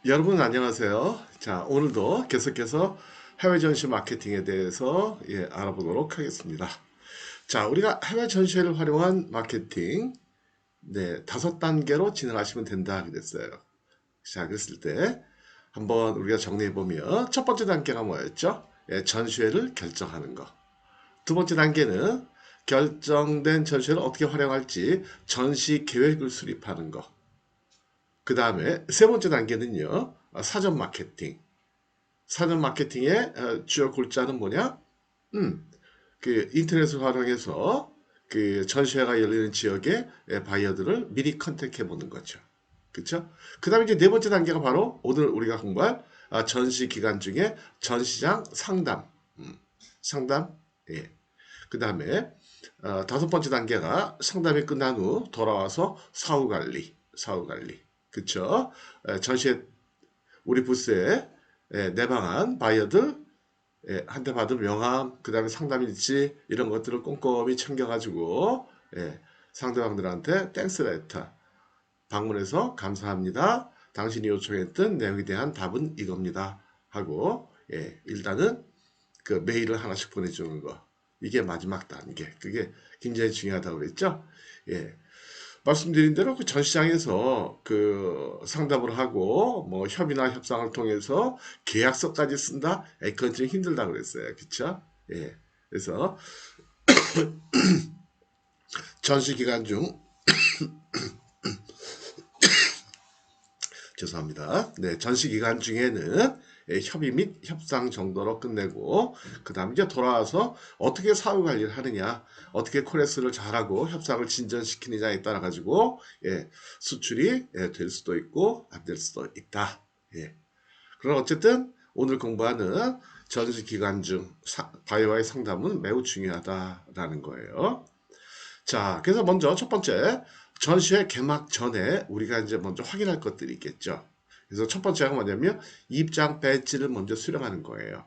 여러분 안녕하세요. 자, 오늘도 계속해서 해외 전시 마케팅에 대해서 알아보도록 하겠습니다. 자, 우리가 해외 전시회를 활용한 마케팅, 다섯 단계로 진행하시면 된다 그랬어요. 자, 그랬을 때 한번 우리가 정리해 보면 첫 번째 단계가 뭐였죠? 전시회를 결정하는 거. 두 번째 단계는 결정된 전시회를 어떻게 활용할지 전시 계획을 수립하는 거. 그 다음에 세 번째 단계는요, 사전 마케팅. 사전 마케팅의 주요 골자는 뭐냐? 그 인터넷을 활용해서 그 전시회가 열리는 지역의 바이어들을 미리 컨택해 보는 거죠. 그렇죠? 그다음에 이제 네 번째 단계가 바로 오늘 우리가 공부할 전시 기간 중에 전시장 상담, 상담. 예. 그다음에 다섯 번째 단계가 상담이 끝난 후 돌아와서 사후 관리, 사후 관리. 그렇죠? 전시회 우리 부스에 내방한 바이어들 한 대 받은 명함, 그 다음에 상담일지 이런 것들을 꼼꼼히 챙겨가지고 상대방들한테 땡스 레터 방문해서 감사합니다. 당신이 요청했던 내용에 대한 답은 이겁니다. 하고 일단은 그 메일을 하나씩 보내주는 거. 이게 마지막 단계. 그게 굉장히 중요하다고 그랬죠. 예. 말씀드린 대로 그 전시장에서 그 상담을 하고 뭐 협의나 협상을 통해서 계약서까지 쓴다? 그건 좀 힘들다 그랬어요. 그쵸? 예. 그래서 전시 기간 중 죄송합니다. 네, 전시 기간 중에는 협의 및 협상 정도로 끝내고 그 다음에 이제 돌아와서 어떻게 사후 관리를 하느냐, 어떻게 코레스를 잘하고 협상을 진전시키느냐에 따라 가지고 수출이 될 수도 있고 안 될 수도 있다. 예. 그럼 어쨌든 오늘 공부하는 전시 기간 중 바이오와의 상담은 매우 중요하다라는 거예요. 자, 그래서 먼저 첫 번째 전시회 개막 전에 우리가 이제 먼저 확인할 것들이 있겠죠. 그래서 첫 번째가 뭐냐면 입장 배지를 먼저 수령하는 거예요.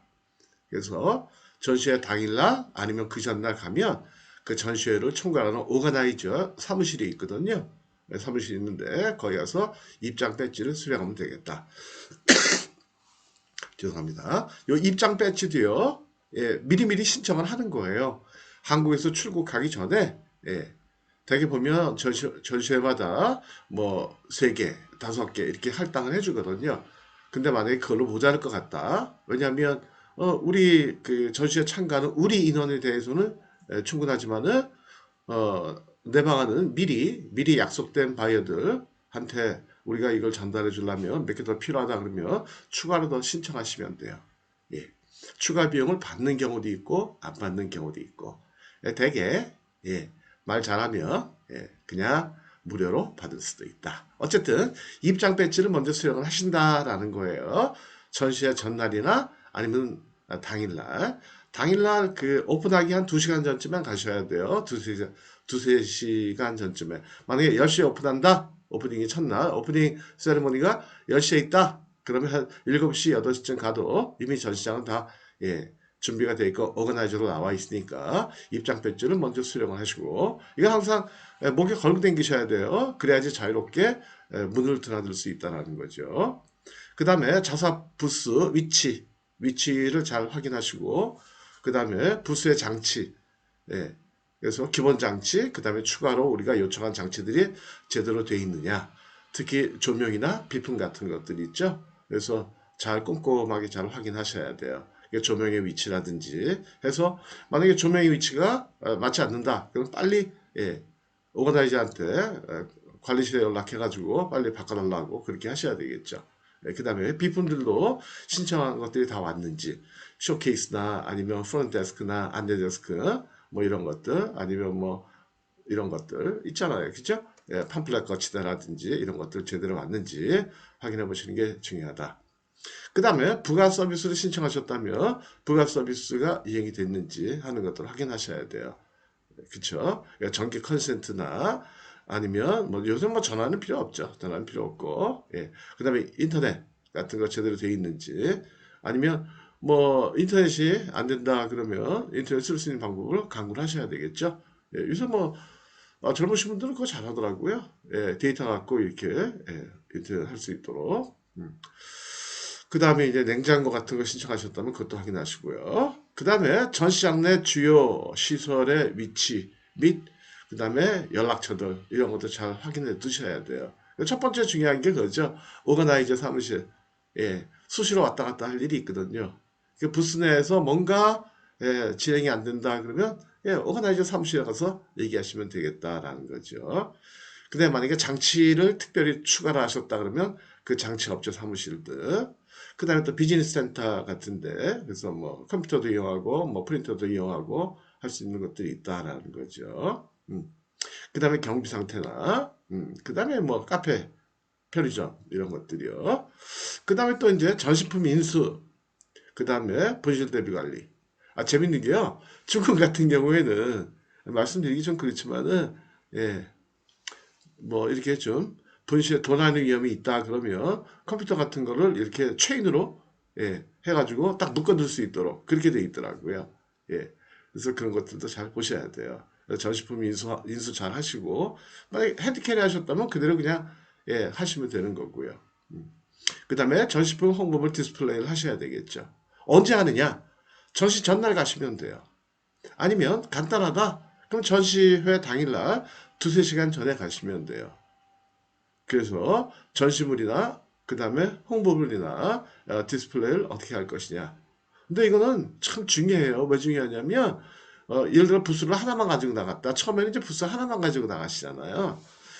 그래서 전시회 당일날 아니면 그 전날 가면 그 전시회를 총괄하는 오거나이저 사무실이 있거든요. 사무실이 있는데 거기 가서 입장 배지를 수령하면 되겠다. 죄송합니다. 요 입장 배지도요. 미리미리 신청을 하는 거예요. 한국에서 출국하기 전에 대개 보면 전시회마다 뭐 3개, 5개 이렇게 할당을 해주거든요. 근데 만약에 그걸로 모자랄 것 같다. 왜냐하면 우리 그 전시회 참가하는 우리 인원에 대해서는 충분하지만은 내 방안은 미리 약속된 바이어들한테 우리가 이걸 전달해 주려면 몇 개 더 필요하다 그러면 추가로 더 신청하시면 돼요. 예. 추가 비용을 받는 경우도 있고 안 받는 경우도 있고 대개 말 잘하면 그냥 무료로 받을 수도 있다. 어쨌든 입장 배지를 먼저 수령을 하신다라는 거예요. 전시회 전날이나 아니면 당일날. 당일날 그 오픈하기 한 2시간 전쯤에 가셔야 돼요. 두세 시간 전쯤에. 만약에 10시에 오픈한다? 오프닝이 첫날. 오프닝 세레모니가 10시에 있다? 그러면 한 7시, 8시쯤 가도 이미 전시장은 다 준비가 돼 있고 오거나이저로 나와 있으니까 입장 배지를 먼저 수령을 하시고 이거 항상 목에 걸고 다니셔야 돼요. 그래야지 자유롭게 문을 드나들 수 있다는 거죠. 그 다음에 자사 부스 위치를 잘 확인하시고 그 다음에 부스의 장치 그래서 기본 장치 그 다음에 추가로 우리가 요청한 장치들이 제대로 되어 있느냐 특히 조명이나 비품 같은 것들이 있죠. 그래서 잘 꼼꼼하게 잘 확인하셔야 돼요. 조명의 위치라든지 해서 만약에 조명의 위치가 맞지 않는다. 그럼 빨리 오거나이저한테 관리실에 연락해가지고 빨리 바꿔달라고 그렇게 하셔야 되겠죠. 그 다음에 비품들도 신청한 것들이 다 왔는지 쇼케이스나 아니면 프론트 데스크나 안내 데스크 뭐 이런 것들 아니면 뭐 이런 것들 있잖아요. 그죠? 팜플렛 거치대라든지 이런 것들 제대로 왔는지 확인해 보시는 게 중요하다. 그 다음에 부가 서비스를 신청하셨다면 부가 서비스가 이행이 됐는지 하는 것들을 확인하셔야 돼요. 그쵸? 정기 컨센트나 아니면 뭐 요즘 뭐 전화는 필요 없죠. 전화는 필요 없고 그 다음에 인터넷 같은 거 제대로 돼 있는지 아니면 뭐 인터넷이 안 된다 그러면 인터넷 쓸 수 있는 방법을 강구를 하셔야 되겠죠. 요새 뭐 젊으신 분들은 그거 잘하더라고요. 데이터 갖고 이렇게 인터넷 할 수 있도록 그 다음에 이제 냉장고 같은 거 신청하셨다면 그것도 확인하시고요. 그 다음에 전시장 내 주요 시설의 위치 및 그 다음에 연락처들 이런 것도 잘 확인해 두셔야 돼요. 첫 번째 중요한 게 그거죠. 오거나이저 사무실. 예, 수시로 왔다 갔다 할 일이 있거든요. 그 부스 내에서 뭔가 진행이 안 된다 그러면 오거나이저 사무실에 가서 얘기하시면 되겠다라는 거죠. 근데 만약에 장치를 특별히 추가를 하셨다 그러면 그 장치 업체 사무실들, 그 다음에 또 비즈니스 센터 같은데, 그래서 뭐 컴퓨터도 이용하고, 뭐 프린터도 이용하고 할 수 있는 것들이 있다라는 거죠. 그 다음에 경비 상태나, 그 다음에 뭐 카페, 편의점, 이런 것들이요. 그 다음에 또 이제 전시품 인수, 그 다음에 분실 대비 관리. 재밌는 게요. 중국 같은 경우에는, 말씀드리기 좀 그렇지만은, 예, 뭐 이렇게 좀 분실에 도난의 위험이 있다 그러면 컴퓨터 같은 거를 이렇게 체인으로 해가지고 딱 묶어둘 수 있도록 그렇게 돼 있더라고요. 예. 그래서 그런 것들도 잘 보셔야 돼요. 전시품 인수 잘 하시고 만약에 핸드캐리 하셨다면 그대로 그냥 하시면 되는 거고요. 그 다음에 전시품 홍보물 디스플레이를 하셔야 되겠죠. 언제 하느냐? 전시 전날 가시면 돼요. 아니면 간단하다? 그럼 전시회 당일날 두세 시간 전에 가시면 돼요. 그래서 전시물이나 그 다음에 홍보물이나 디스플레이를 어떻게 할 것이냐. 근데 이거는 참 중요해요. 왜 중요하냐면 예를 들어 부스를 하나만 가지고 나갔다. 처음에는 이제 부스 하나만 가지고 나가시잖아요.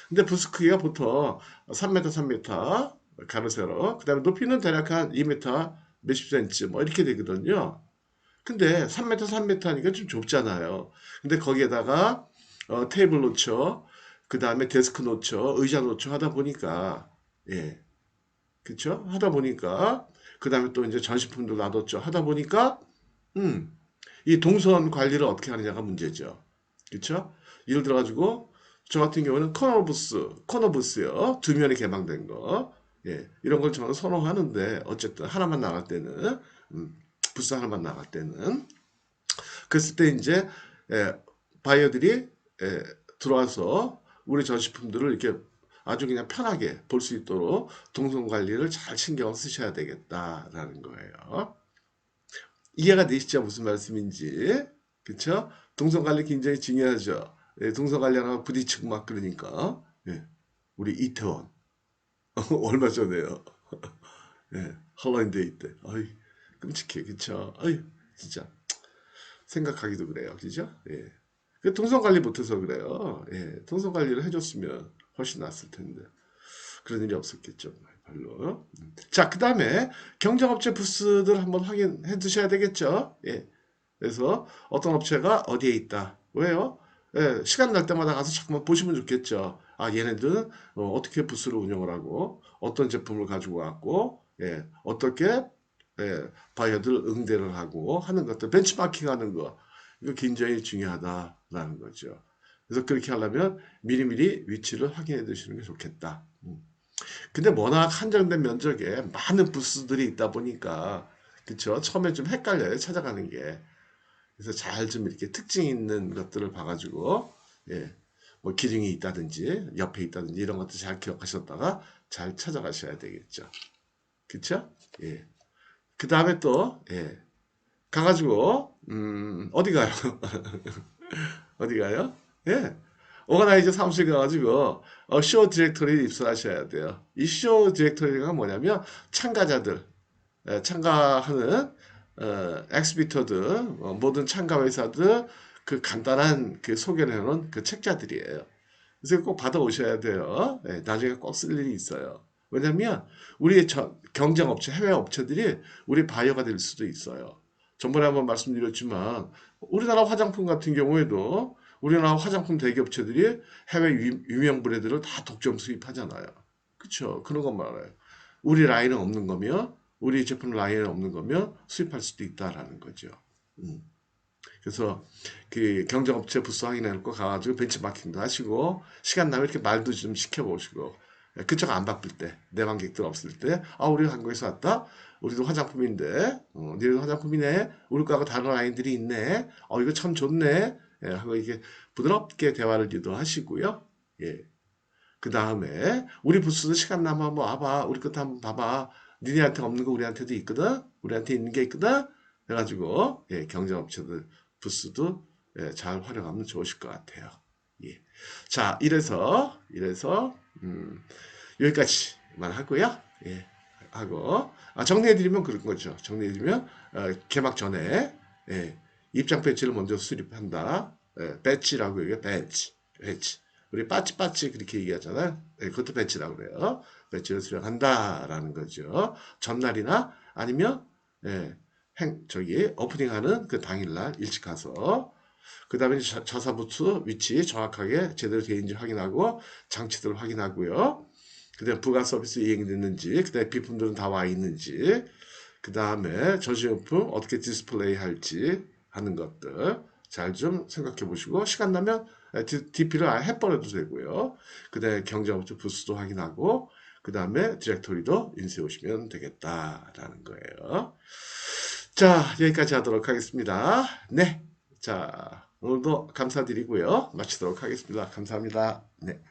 근데 부스 크기가 보통 3m, 3m 가로 세로. 그 다음에 높이는 대략 한 2m 몇십 센치 뭐 이렇게 되거든요. 근데 3m, 3m 하니까 좀 좁잖아요. 근데 거기에다가 테이블 놓쳐, 그 다음에 데스크 놓쳐, 의자 놓쳐 하다 보니까, 예, 그쵸? 하다 보니까, 그 다음에 또 이제 전시품도 놔뒀죠. 하다 보니까, 음, 이 동선 관리를 어떻게 하느냐가 문제죠. 그쵸? 예를 들어가지고, 저 같은 경우는 코너 부스요. 두 면이 개방된 거. 예, 이런 걸 저는 선호하는데, 어쨌든 하나만 나갈 때는, 부스 하나만 나갈 때는. 그랬을 때 이제 바이어들이 들어와서 우리 전시품들을 이렇게 아주 그냥 편하게 볼 수 있도록 동선 관리를 잘 신경을 쓰셔야 되겠다라는 거예요. 이해가 되시죠? 무슨 말씀인지. 그쵸? 동선 관리 굉장히 중요하죠. 동선 관리하다가 부딪히고 막 그러니까. 예, 우리 이태원. 얼마 전에요. 할로윈데이 때. 어이, 끔찍해. 그쵸? 어이, 진짜. 생각하기도 그래요. 그죠? 예. 그 동선 관리 못해서 그래요. 예. 동선 관리를 해줬으면 훨씬 낫을 텐데. 그런 일이 없었겠죠. 별로. 자, 그 다음에 경쟁업체 부스들 한번 확인해 두셔야 되겠죠. 예. 그래서 어떤 업체가 어디에 있다. 왜요? 시간 날 때마다 가서 자꾸만 보시면 좋겠죠. 얘네들은 어떻게 부스를 운영을 하고 어떤 제품을 가지고 왔고 어떻게 바이어들 응대를 하고 하는 것들 벤치마킹 하는 거 이거 굉장히 중요하다라는 거죠. 그래서 그렇게 하려면 미리미리 위치를 확인해 두시는 게 좋겠다. 근데 워낙 한정된 면적에 많은 부스들이 있다 보니까 그쵸? 처음에 좀 헷갈려요. 찾아가는 게. 그래서 잘 좀 이렇게 특징 있는 것들을 봐가지고 뭐 기둥이 있다든지 옆에 있다든지 이런 것들 잘 기억하셨다가 잘 찾아가셔야 되겠죠. 그쵸? 예. 그 다음에 또 가가지고 어디 가요? 어디 가요? 예. 오가나이저 사무실 가가지고 쇼 디렉토리를 입수하셔야 돼요. 이 쇼 디렉토리가 뭐냐면 참가자들 참가하는 엑스비터들 모든 참가 회사들 그 간단한 그 소개를 해놓은 그 책자들이에요. 그래서 꼭 받아오셔야 돼요. 나중에 꼭 쓸 일이 있어요. 왜냐면 우리 경쟁 업체, 해외 업체들이 우리 바이어가 될 수도 있어요. 전번에 한번 말씀드렸지만 우리나라 화장품 같은 경우에도 우리나라 화장품 대기업체들이 해외 유명 브랜드를 다 독점 수입하잖아요. 그쵸? 그런 것 말아요. 우리 라인은 없는 거면 우리 제품 라인에 없는 거면 수입할 수도 있다라는 거죠. 음. 그래서 그 경쟁업체 부스 확인해 거 가가지고 벤치마킹도 하시고 시간 나면 이렇게 말도 좀 시켜보시고 그쪽 안 바쁠 때 내관객들 없을 때 우리 한국에서 왔다 우리도 화장품인데 니네도 화장품이네 우리 거하고 다른 라인들이 있네 이거 참 좋네 하고 이게 부드럽게 대화를 유도하시고요. 예. 그 다음에 우리 부스도 시간 남아 뭐 와봐. 우리 것도 한번 봐봐. 니네한테 없는 거 우리한테도 있거든. 우리한테 있는 게 있거든. 해가지고 예, 경쟁업체들 부스도 예, 잘 활용하면 좋으실 것 같아요. 예. 자, 이래서 여기까지만 하고요. 예, 하고 정리해드리면 그런 거죠. 정리해드리면 개막 전에 예, 입장 배지를 먼저 수립한다. 예, 배지라고 얘기해요. 배지. 우리 빠찌빠찌 그렇게 얘기하잖아요. 예, 그것도 배지라고 그래요. 배지를 수령한다라는 거죠. 전날이나 아니면 예, 저기 오프닝하는 그 당일날 일찍 가서 그 다음에 자사부투 위치 정확하게 제대로 되어 있는지 확인하고 장치들을 확인하고요. 그 다음에 부가 서비스 이행이 됐는지, 그 다음에 비품들은 다 와 있는지, 그 다음에 전시용품 어떻게 디스플레이 할지 하는 것들 잘 좀 생각해 보시고 시간 나면 DP를 아예 해버려도 되고요. 그 다음에 경쟁업체 부스도 확인하고 그 다음에 디렉토리도 인쇄해 오시면 되겠다라는 거예요. 자, 여기까지 하도록 하겠습니다. 네. 자, 오늘도 감사드리고요. 마치도록 하겠습니다. 감사합니다. 네.